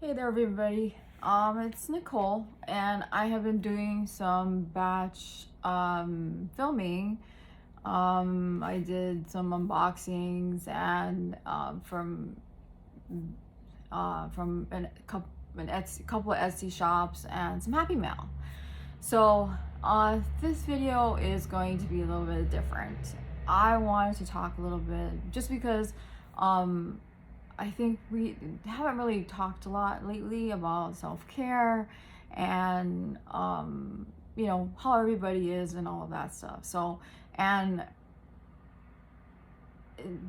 Hey there, everybody. It's Nicole, and I have been doing some batch filming. I did some unboxings and from couple of Etsy shops and some Happy Mail. So this video is going to be a little bit different. I wanted to talk a little bit just because I think we haven't really talked a lot lately about self-care and how everybody is and all of that stuff. So, and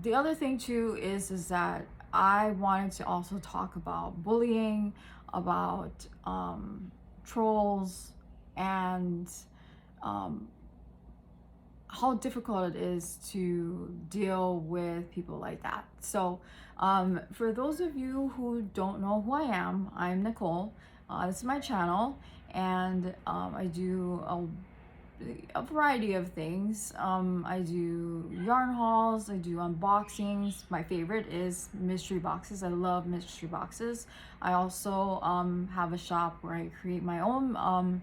the other thing too is that I wanted to also talk about bullying, about trolls, and how difficult it is to deal with people like that. So for those of you who don't know who I am, I'm Nicole. This is my channel, and I do a variety of things. I do yarn hauls, I do unboxings. My favorite is mystery boxes. I love mystery boxes. I also have a shop where I create my own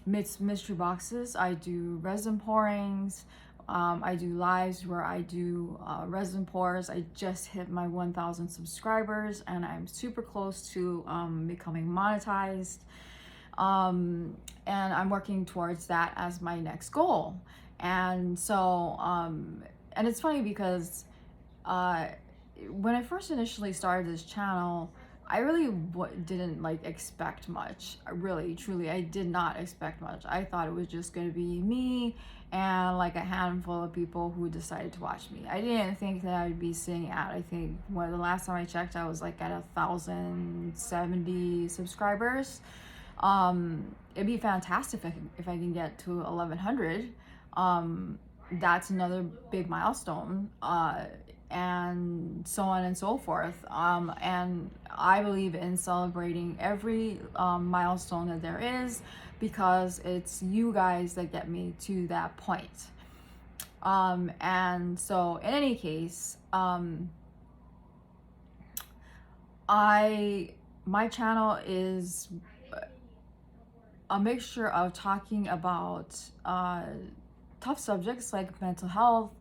mystery boxes. I do resin pourings. I do lives where I do resin pours. I just hit my 1,000 subscribers and I'm super close to becoming monetized. And I'm working towards that as my next goal. And so, and it's funny because when I first initially started this channel, I really didn't expect much. Truly, I did not expect much. I thought it was just going to be me and like a handful of people who decided to watch me. I didn't think that I'd be sitting at, I think, well, the last time I checked, I was like at 1,070 subscribers. It'd be fantastic if I can get to 1,100. That's another big milestone. And so on and so forth. And I believe in celebrating every milestone that there is, because it's you guys that get me to that point. And so in any case, my channel is a mixture of talking about tough subjects like mental health,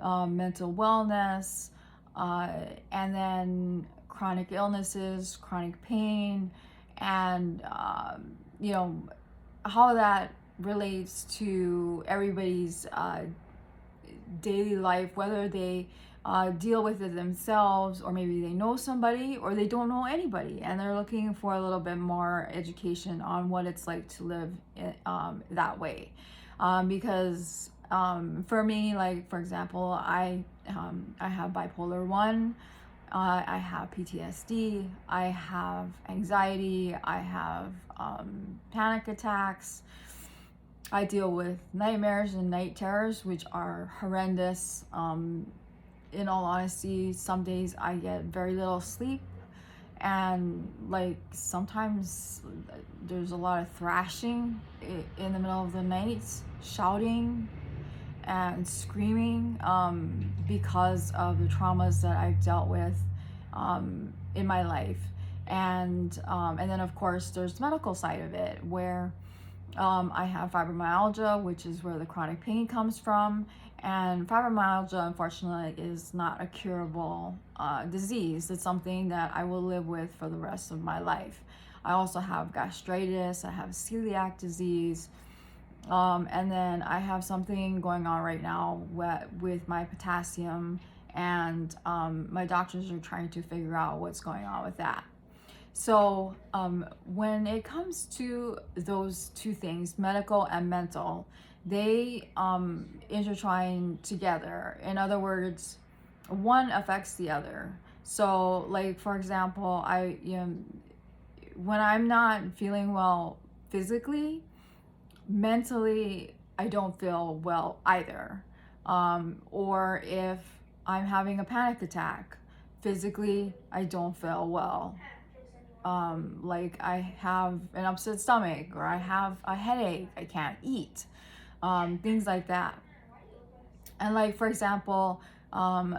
mental wellness, and then chronic illnesses, chronic pain, and how that relates to everybody's daily life, whether they deal with it themselves, or maybe they know somebody, or they don't know anybody and they're looking for a little bit more education on what it's like to live that way. Because for me, like for example, I have bipolar 1, I have PTSD, I have anxiety, I have panic attacks, I deal with nightmares and night terrors, which are horrendous. In all honesty, some days I get very little sleep, and like sometimes there's a lot of thrashing in the middle of the night, shouting and screaming, because of the traumas that I've dealt with in my life. And then of course there's the medical side of it, where I have fibromyalgia, which is where the chronic pain comes from. And fibromyalgia, unfortunately, is not a curable disease. It's something that I will live with for the rest of my life. I also have gastritis, I have celiac disease, and then I have something going on right now with my potassium, and my doctors are trying to figure out what's going on with that. So when it comes to those two things, medical and mental, they intertwine together. In other words, one affects the other. So like for example, when I'm not feeling well physically, mentally I don't feel well either. Or if I'm having a panic attack, physically I don't feel well. Like I have an upset stomach, or I have a headache, I can't eat, things like that. And like for example,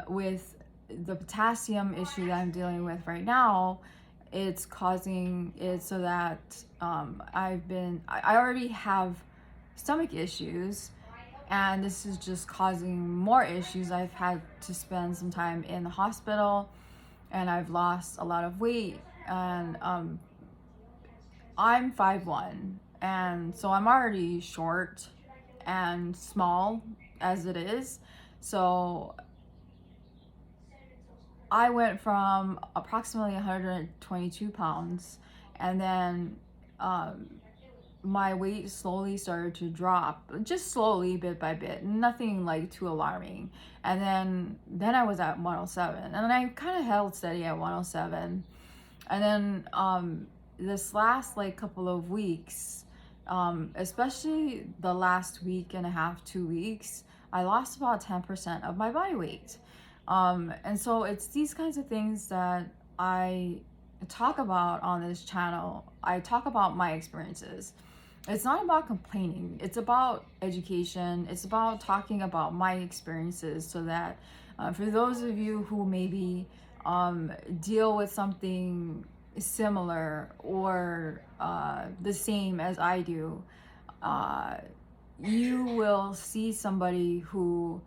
with the potassium issue that I'm dealing with right now, it's causing it so that I already have stomach issues, and this is just causing more issues. I've had to spend some time in the hospital, and I've lost a lot of weight, and I'm 5'1", and so I'm already short and small as it is. So I went from approximately 122 pounds, and then my weight slowly started to drop, just slowly, bit by bit, nothing like too alarming. And then I was at 107, and then I kind of held steady at 107. And then this last like couple of weeks, especially the last week and a half, 2 weeks, I lost about 10% of my body weight. And so it's these kinds of things that I talk about on this channel. I talk about my experiences. It's not about complaining, it's about education. It's about talking about my experiences, so that for those of you who maybe deal with something similar or the same as I do, you will see somebody who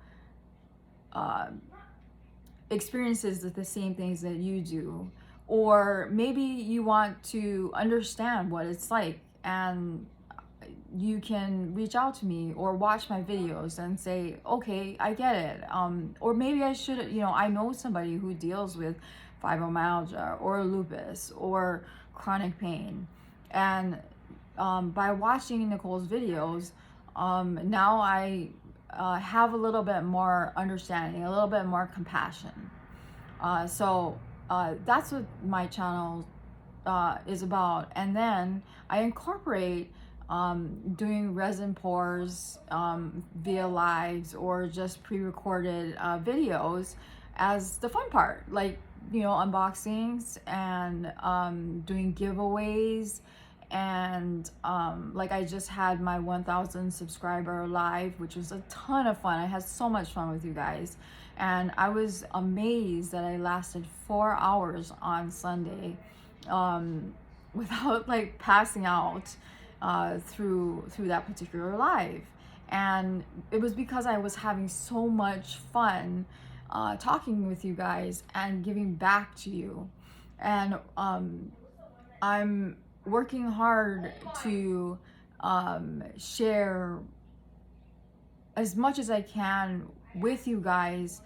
experiences the same things that you do, or maybe you want to understand what it's like, and you can reach out to me or watch my videos and say, okay, I get it. Or maybe I should, I know somebody who deals with fibromyalgia or lupus or chronic pain. And by watching Nicole's videos, now I have a little bit more understanding, a little bit more compassion. So that's what my channel is about. And then I incorporate doing resin pours via lives or just pre-recorded videos as the fun part, like unboxings and doing giveaways. And like I just had my 1,000 subscriber live, which was a ton of fun. I had so much fun with you guys, and I was amazed that I lasted 4 hours on Sunday without like passing out through that particular live. And it was because I was having so much fun talking with you guys and giving back to you. And I'm working hard to share as much as I can with you guys,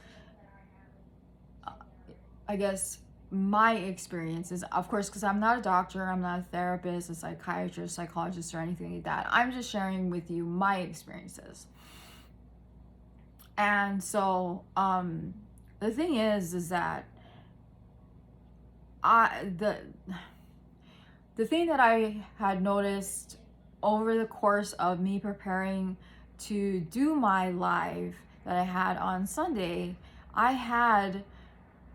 I guess, my experiences, of course, because I'm not a doctor, I'm not a therapist, a psychiatrist, psychologist, or anything like that. I'm just sharing with you my experiences. And so the thing is that the thing that I had noticed over the course of me preparing to do my live that I had on Sunday, I had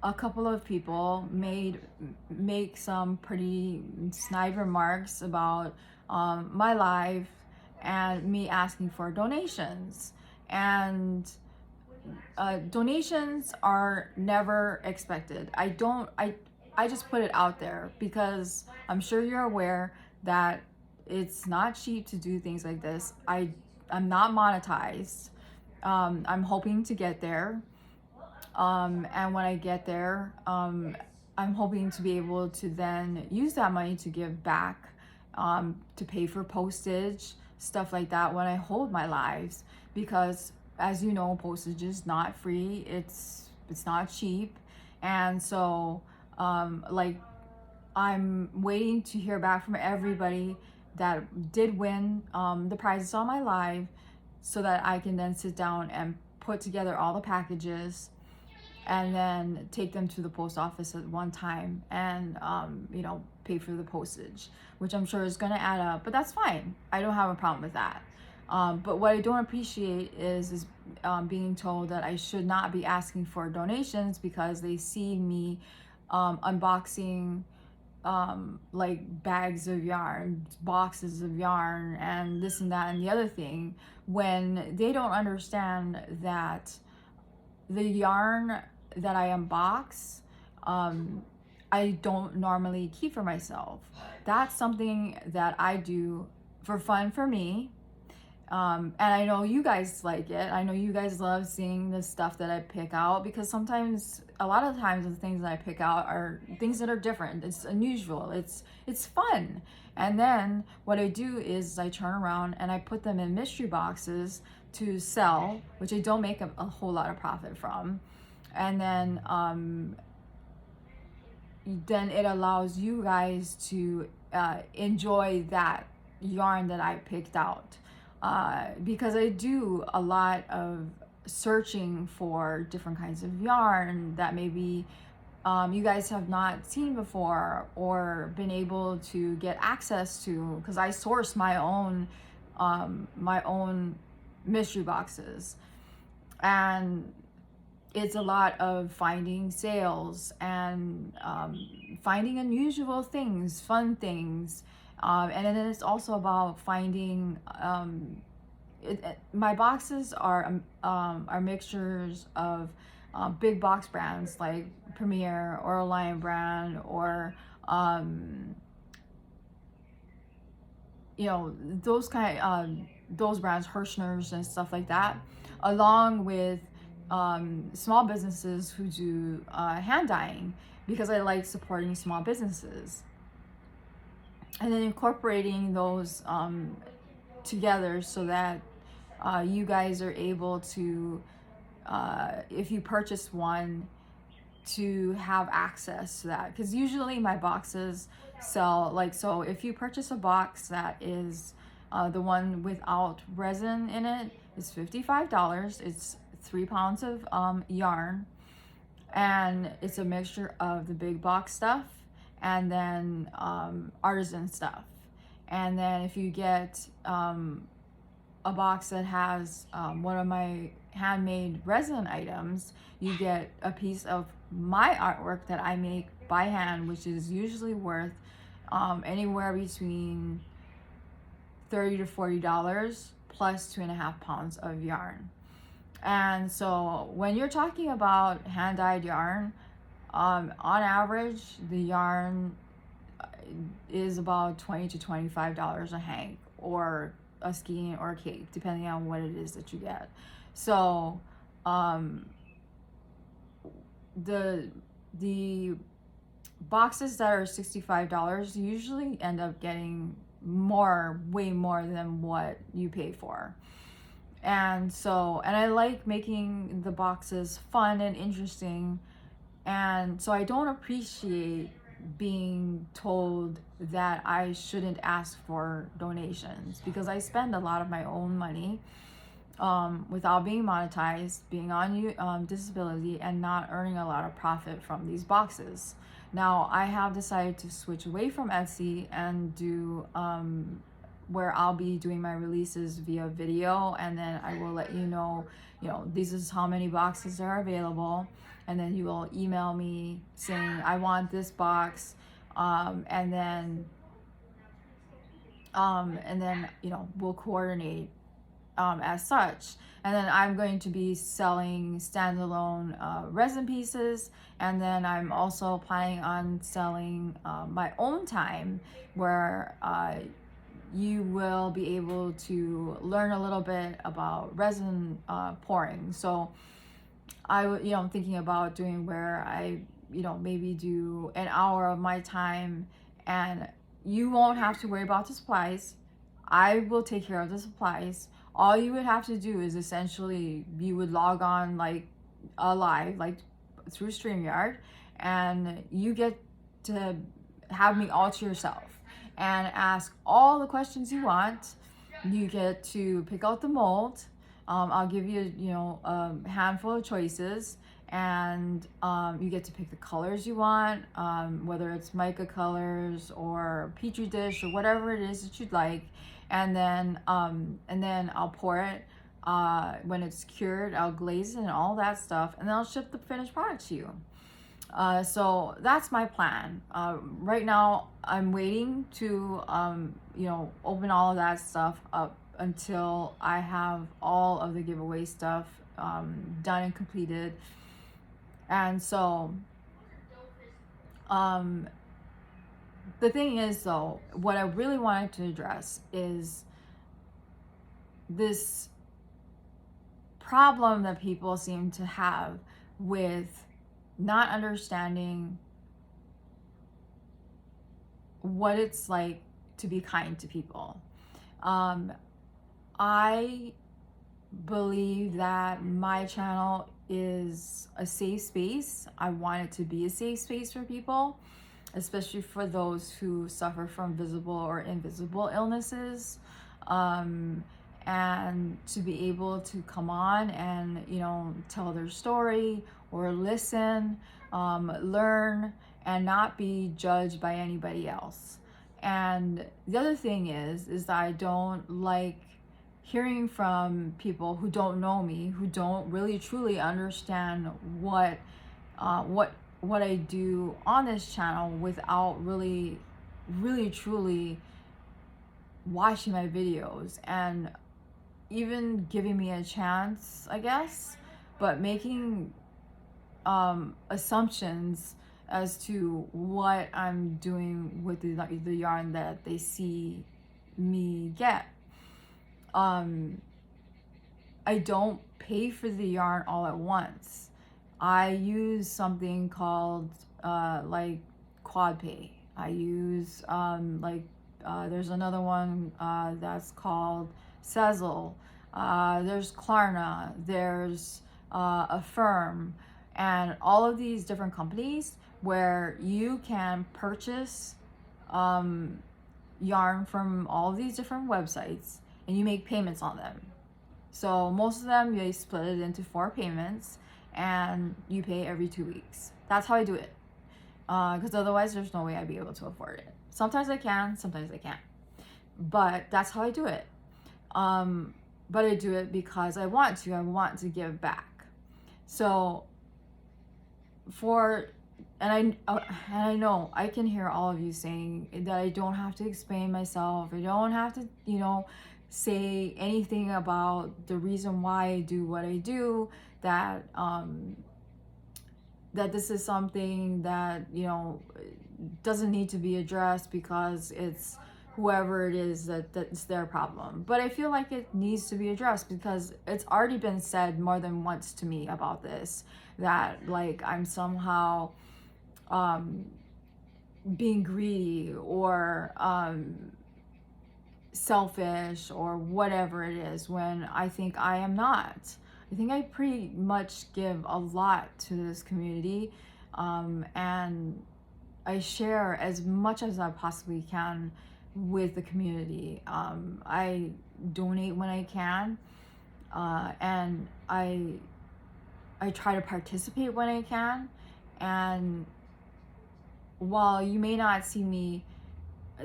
a couple of people make some pretty snide remarks about my live and me asking for donations. And donations are never expected. I just put it out there because I'm sure you're aware that it's not cheap to do things like this. I'm not monetized. I'm hoping to get there. And when I get there, I'm hoping to be able to then use that money to give back, to pay for postage, stuff like that when I hold my lives. Because as you know, postage is not free. It's not cheap. And so like I'm waiting to hear back from everybody that did win the prizes on my live, so that I can then sit down and put together all the packages and then take them to the post office at one time and pay for the postage, which I'm sure is going to add up, but that's fine. I don't have a problem with that. But what I don't appreciate is being told that I should not be asking for donations because they see me unboxing like bags of yarn, boxes of yarn, and this and that and the other thing, when they don't understand that the yarn that I unbox, I don't normally keep for myself. That's something that I do for fun for me. And I know you guys like it. I know you guys love seeing the stuff that I pick out, because sometimes, a lot of times, the things that I pick out are things that are different. It's unusual. It's fun. And then what I do is I turn around and I put them in mystery boxes to sell, which I don't make a whole lot of profit from. And then it allows you guys to enjoy that yarn that I picked out. Because I do a lot of searching for different kinds of yarn that maybe you guys have not seen before or been able to get access to, because I source my own mystery boxes. And it's a lot of finding sales and finding unusual things, fun things. And then it's also about finding, my boxes are mixtures of big box brands like Premier or Lion Brand, or those those brands, Hirschner's and stuff like that, along with small businesses who do hand dyeing, because I like supporting small businesses. And then incorporating those together so that you guys are able to, if you purchase one, to have access to that. Because usually my boxes sell, like, so if you purchase a box that is the one without resin in it, it's $55. It's 3 pounds of yarn, and it's a mixture of the big box stuff and then artisan stuff. And then if you get a box that has one of my handmade resin items, you get a piece of my artwork that I make by hand, which is usually worth anywhere between $30 to $40 plus 2.5 pounds of yarn. And so when you're talking about hand-dyed yarn, on average, the yarn is about $20 to $25 a hank, or a skein or a cape, depending on what it is that you get. So the boxes that are $65 usually end up getting way more than what you pay for. And I like making the boxes fun and interesting. And so I don't appreciate being told that I shouldn't ask for donations, because I spend a lot of my own money without being monetized, being on disability, and not earning a lot of profit from these boxes. Now I have decided to switch away from Etsy and do where I'll be doing my releases via video, and then I will let you know, this is how many boxes are available, and then you will email me saying I want this box, and then we'll coordinate as such. And then I'm going to be selling standalone resin pieces, and then I'm also planning on selling my own time, where you will be able to learn a little bit about resin pouring. So I'm thinking about doing where I maybe do an hour of my time, and you won't have to worry about the supplies. I will take care of the supplies. All you would have to do is essentially, you would log on like live, like through StreamYard, and you get to have me all to yourself and ask all the questions you want. You get to pick out the mold. I'll give you, a handful of choices, and you get to pick the colors you want, whether it's mica colors or petri dish or whatever it is that you'd like. And then I'll pour it. When it's cured, I'll glaze it and all that stuff, and then I'll ship the finished product to you. So that's my plan. Right now, I'm waiting to, open all of that stuff up until I have all of the giveaway stuff done and completed. And so, um, the thing is, though, what I really wanted to address is this problem that people seem to have with not understanding what it's like to be kind to people. I believe that my channel is a safe space. I want it to be a safe space for people, especially for those who suffer from visible or invisible illnesses. And to be able to come on and, tell their story or listen, learn, and not be judged by anybody else. And the other thing is that I don't like hearing from people who don't know me, who don't really truly understand what I do on this channel without really truly watching my videos and even giving me a chance, I guess, but making assumptions as to what I'm doing with the yarn that they see me get. I don't pay for the yarn all at once. I use something called like Quad Pay. I use there's another one that's called Sezzle. There's Klarna. There's Affirm, and all of these different companies where you can purchase yarn from all of these different websites, and you make payments on them. So most of them, they split it into 4 payments, and you pay every 2 weeks. That's how I do it. Because otherwise, there's no way I'd be able to afford it. Sometimes I can, sometimes I can't. But that's how I do it. But I do it because I want to. I want to give back. So and I know I can hear all of you saying that I don't have to explain myself. I don't have to, say anything about the reason why I do what I do, that that this is something that doesn't need to be addressed because it's whoever it is that's their problem. But I feel like it needs to be addressed because it's already been said more than once to me about this, that like I'm somehow being greedy or selfish or whatever it is, when I think I am not. I think I pretty much give a lot to this community, and I share as much as I possibly can with the community. I donate when I can, and I try to participate when I can. And while you may not see me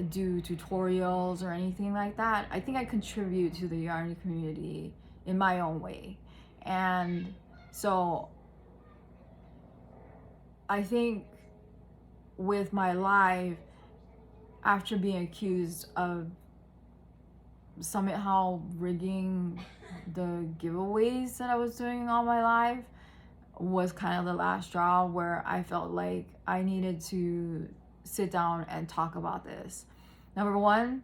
do tutorials or anything like that, I think I contribute to the yarn community in my own way. And so I think with my live, after being accused of somehow rigging the giveaways that I was doing on my live, was kind of the last straw where I felt like I needed to sit down and talk about this. Number one,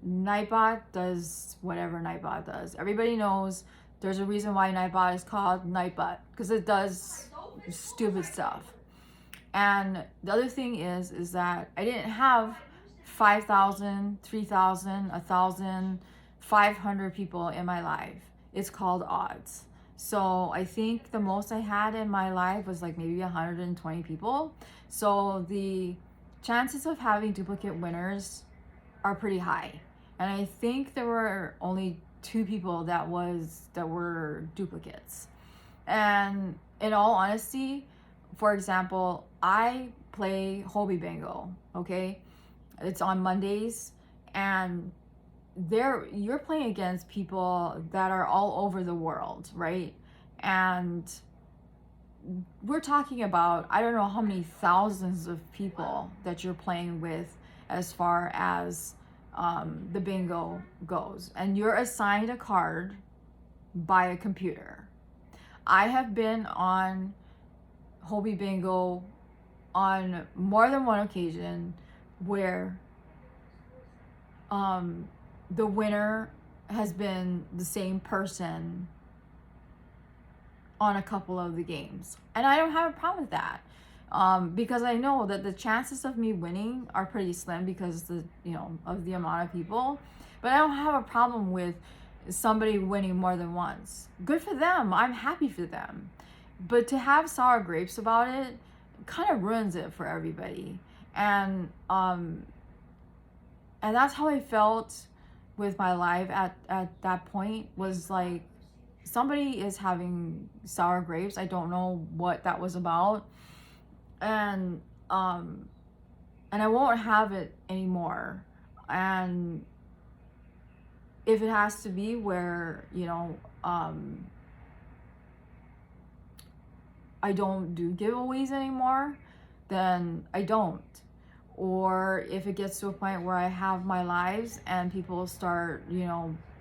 Nightbot does whatever Nightbot does. Everybody knows there's a reason why Nightbot is called Nightbot, because it does stupid stuff. And the other thing is that I didn't have 5,000, 3,000, 1,000, 500 people in my live. It's called odds. So I think the most I had in my life was like maybe 120 people. So the chances of having duplicate winners are pretty high. And I think there were only 2 people that were duplicates. And in all honesty, for example, I play Hobie Bingo, okay? It's on Mondays, and you're playing against people that are all over the world, right? And we're talking about, I don't know how many thousands of people that you're playing with as far as the bingo goes. And you're assigned a card by a computer. I have been on Hobie Bingo on more than one occasion where the winner has been the same person on a couple of the games. And I don't have a problem with that. Because I know that the chances of me winning are pretty slim because of the amount of people. But I don't have a problem with somebody winning more than once. Good for them. I'm happy for them. But to have sour grapes about it kind of ruins it for everybody. And that's how I felt with my life at that point, was like, somebody is having sour grapes. I don't know what that was about. And I won't have it anymore. And if it has to be where, I don't do giveaways anymore, then I don't. Or if it gets to a point where I have my lives and people start,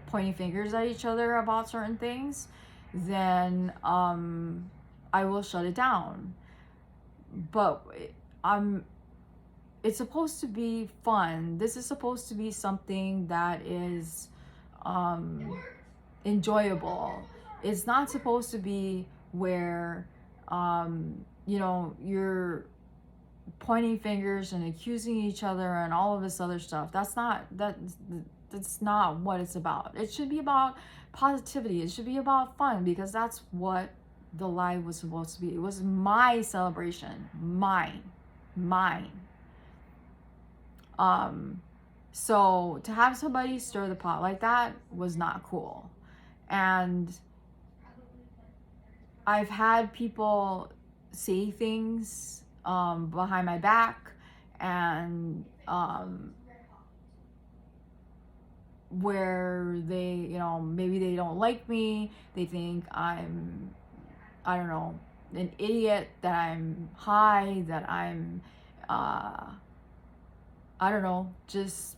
pointing fingers at each other about certain things, then I will shut it down. But it's supposed to be fun. This is supposed to be something that is enjoyable. It's not supposed to be where you're pointing fingers and accusing each other and all of this other stuff. That's not what it's about. It should be about positivity. It should be about fun, because that's what the live was supposed to be. It was my celebration, mine. So to have somebody stir the pot like that was not cool. And I've had people say things behind my back, and where they, maybe they don't like me. They think I'm, I don't know, an idiot, that I'm high, that I'm, I don't know, just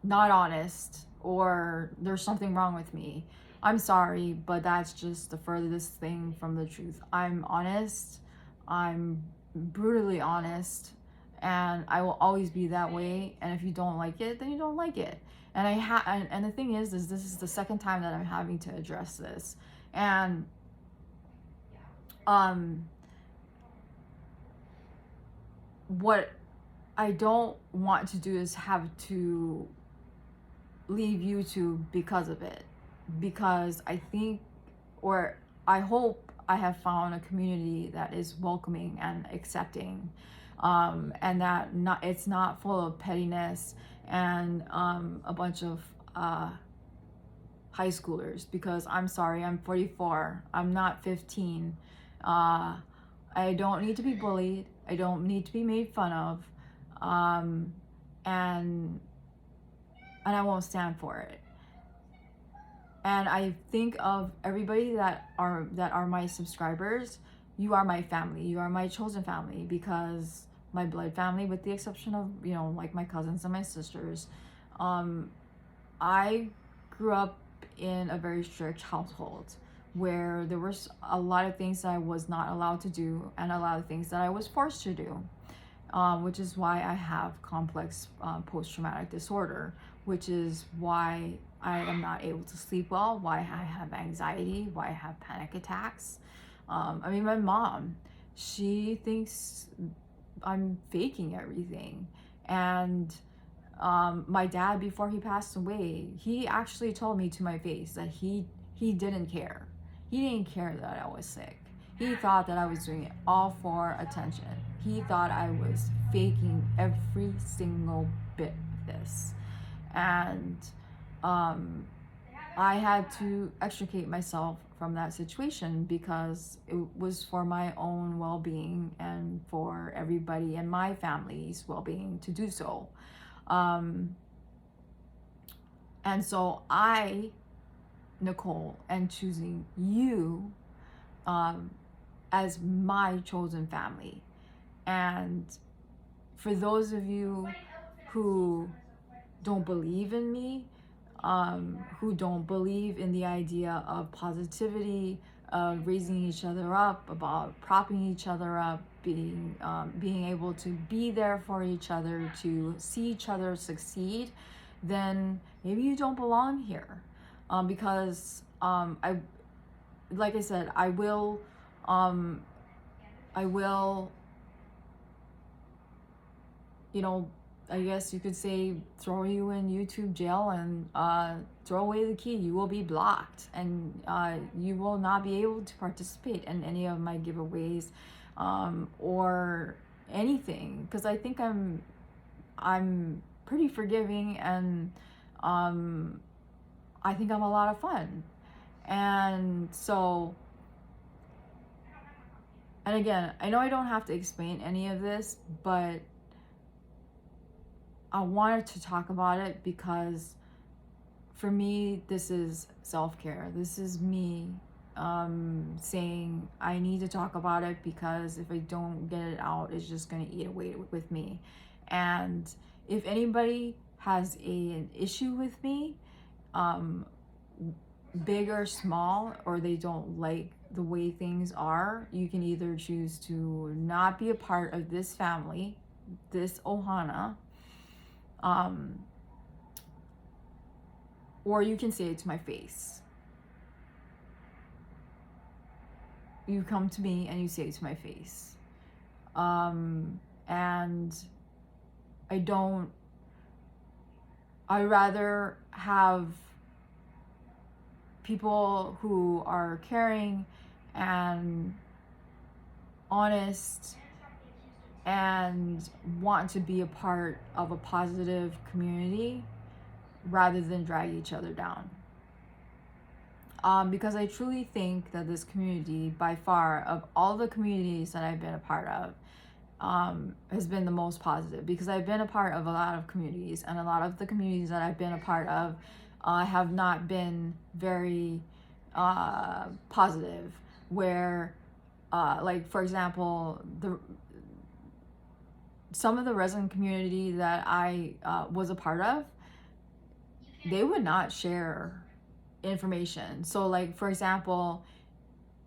not honest, or there's something wrong with me. I'm sorry, but that's just the furthest thing from the truth. I'm honest. I'm brutally honest, and I will always be that way. And if you don't like it, then you don't like it. And and the thing is this is the second time that I'm having to address this. And what I don't want to do is have to leave YouTube because of it. Because I think, or I hope, I have found a community that is welcoming and accepting, and that it's not full of pettiness and a bunch of high schoolers. Because I'm sorry, I'm 44. I'm not 15. I don't need to be bullied. I don't need to be made fun of, and I won't stand for it. And I think of everybody that are my subscribers. You are my family. You are my chosen family, because my blood family, with the exception of, like my cousins and my sisters, I grew up in a very strict household where there was a lot of things that I was not allowed to do, and a lot of things that I was forced to do, which is why I have complex post-traumatic disorder, which is why I am not able to sleep well, why I have anxiety, why I have panic attacks. My mom, she thinks I'm faking everything. And my dad, before he passed away, he actually told me to my face that he didn't care. He didn't care that I was sick. He thought that I was doing it all for attention. He thought I was faking every single bit of this. And I had to extricate myself from that situation, because it was for my own well-being and for everybody in my family's well-being to do so. And so I, Nicole, am choosing you as my chosen family. And for those of you who don't believe in me, who don't believe in the idea of positivity, of raising each other up, about propping each other up, being able to be there for each other, to see each other succeed, then maybe you don't belong here. Because like I said, um, I will, you know, I guess you could say, throw you in YouTube jail and throw away the key. You will be blocked, and you will not be able to participate in any of my giveaways or anything, because I think I'm pretty forgiving, and I think I'm a lot of fun. And so, and again, I know I don't have to explain any of this, but I wanted to talk about it because for me, this is self-care. This is me saying I need to talk about it, because if I don't get it out, it's just going to eat away with me. And if anybody has an issue with me, big or small, or they don't like the way things are, you can either choose to not be a part of this family, this Ohana, or you can say it to my face. You come to me and you say it to my face. And I rather have people who are caring and honest and want to be a part of a positive community, rather than drag each other down. Because I truly think that this community, by far, of all the communities that I've been a part of, has been the most positive, because I've been a part of a lot of communities, and a lot of the communities that I've been a part of have not been very positive, where like, for example, some of the resident community that I was a part of, they would not share information. So like, for example,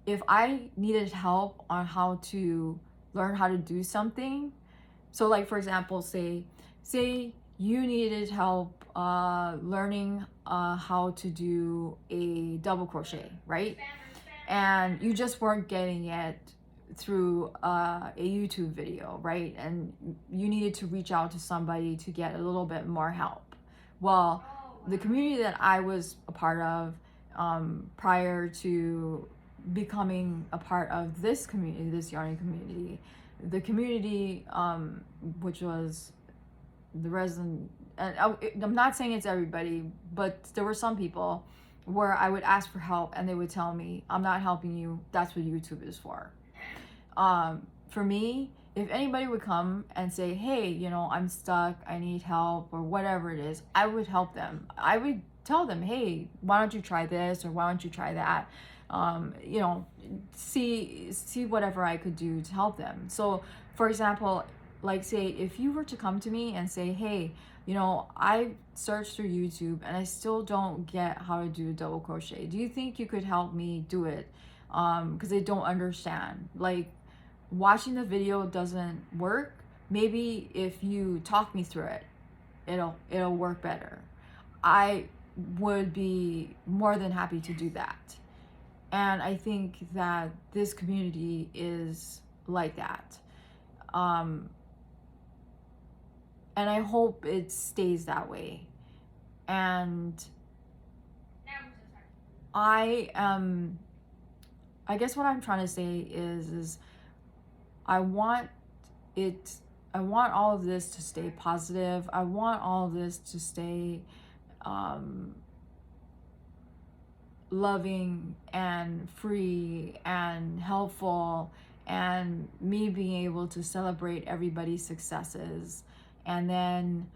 if I needed help on how to learn how to do something, so like, for example, say you needed help learning how to do a double crochet, right? And you just weren't getting it through a YouTube video, right? And you needed to reach out to somebody to get a little bit more help. Well, the community that I was a part of prior to becoming a part of this community, this yarning community, the community which was the resident, and I'm not saying it's everybody, but there were some people where I would ask for help and they would tell me, I'm not helping you, that's what YouTube is for. For me, if anybody would come and say, hey, you know, I'm stuck, I need help, or whatever it is, I would help them. I would tell them, hey, why don't you try this, or why don't you try that? You know, see whatever I could do to help them. So, for example, like, say, if you were to come to me and say, hey, you know, I searched through YouTube and I still don't get how to do a double crochet. Do you think you could help me do it? Because I don't understand. Like, watching the video doesn't work. Maybe if you talk me through it, it'll work better. I would be more than happy to do that. And I think that this community is like that. And I hope it stays that way. And I guess what I'm trying to say is I want all of this to stay positive. I want all of this to stay loving and free and helpful, and me being able to celebrate everybody's successes, and then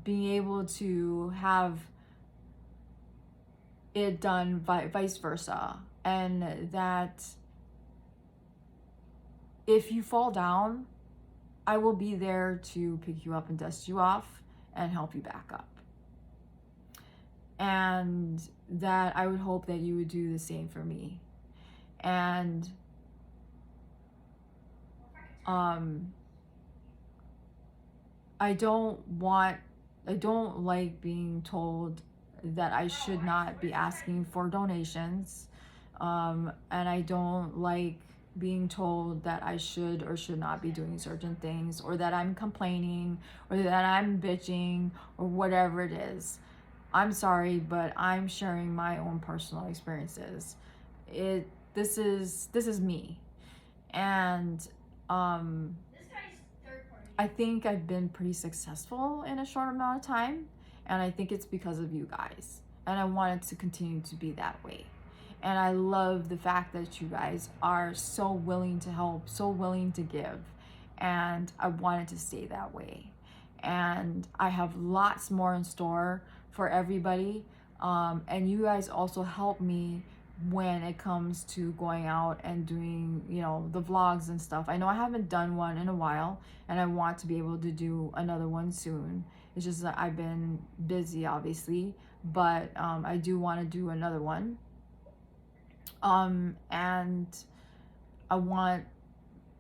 being able to have it done vice versa, and that if you fall down, I will be there to pick you up and dust you off and help you back up. and that I would hope that you would do the same for me. And I don't like being told that I should not be asking for donations. And I don't like being told that I should or should not be doing certain things, or that I'm complaining, or that I'm bitching, or whatever it is. I'm sorry, but I'm sharing my own personal experiences. This is me. And I think I've been pretty successful in a short amount of time, and I think it's because of you guys. And I want it to continue to be that way. And I love the fact that you guys are so willing to help, so willing to give, and I want it to stay that way. And I have lots more in store for everybody. And you guys also help me when it comes to going out and doing, the vlogs and stuff. I know I haven't done one in a while, and I want to be able to do another one soon. It's just that I've been busy, obviously, but I do want to do another one. And I want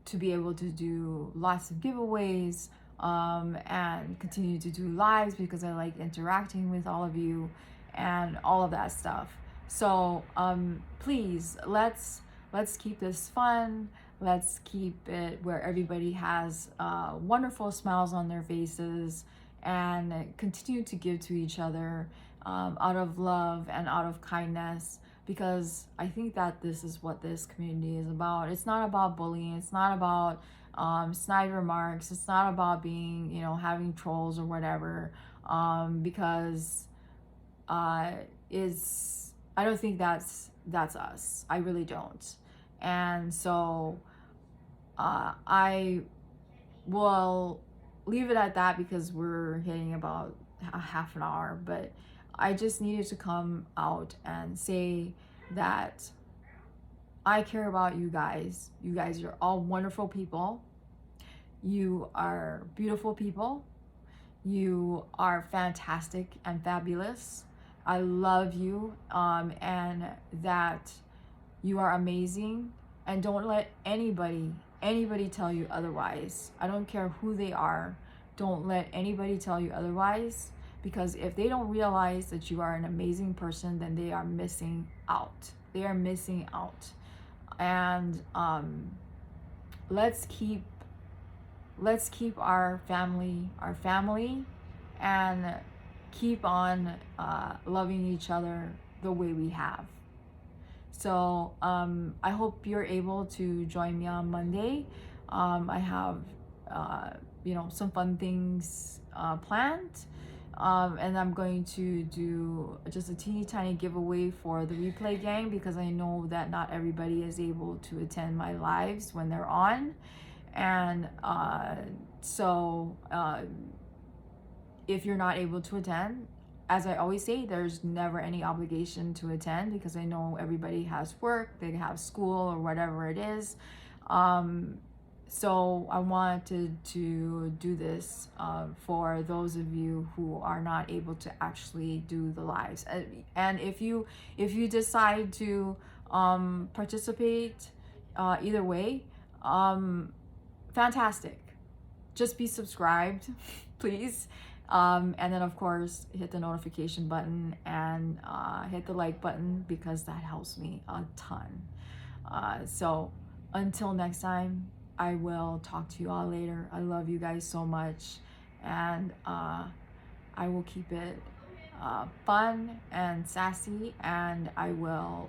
to be able to do lots of giveaways, and continue to do lives, because I like interacting with all of you and all of that stuff. So please, let's keep this fun. Let's keep it where everybody has wonderful smiles on their faces, and continue to give to each other out of love and out of kindness, because I think that this is what this community is about. It's not about bullying. It's not about snide remarks. It's not about being, having trolls or whatever, because I don't think that's us. I really don't. And so I will leave it at that, because we're hitting about a half an hour. But I just needed to come out and say that I care about you guys. You guys are all wonderful people. You are beautiful people. You are fantastic and fabulous. I love you, and that you are amazing. And don't let anybody tell you otherwise. I don't care who they are. Don't let anybody tell you otherwise, because if they don't realize that you are an amazing person, then they are missing out. They are missing out. And let's keep our family, and keep on loving each other the way we have. So I hope you're able to join me on Monday. I have some fun things planned, and I'm going to do just a teeny tiny giveaway for the replay gang, because I know that not everybody is able to attend my lives when they're on. And so if you're not able to attend, as I always say, there's never any obligation to attend, because I know everybody has work, they have school, or whatever it is. So I wanted to do this for those of you who are not able to actually do the lives. And if you decide to participate, either way, fantastic. Just be subscribed, please. And then of course hit the notification button, and hit the like button, because that helps me a ton. So until next time, I will talk to you all later. I love you guys so much, and I will keep it fun and sassy, and I will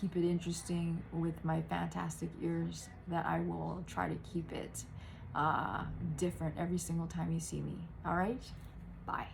keep it interesting with my fantastic ears, that I will try to keep it different every single time you see me. All right, bye.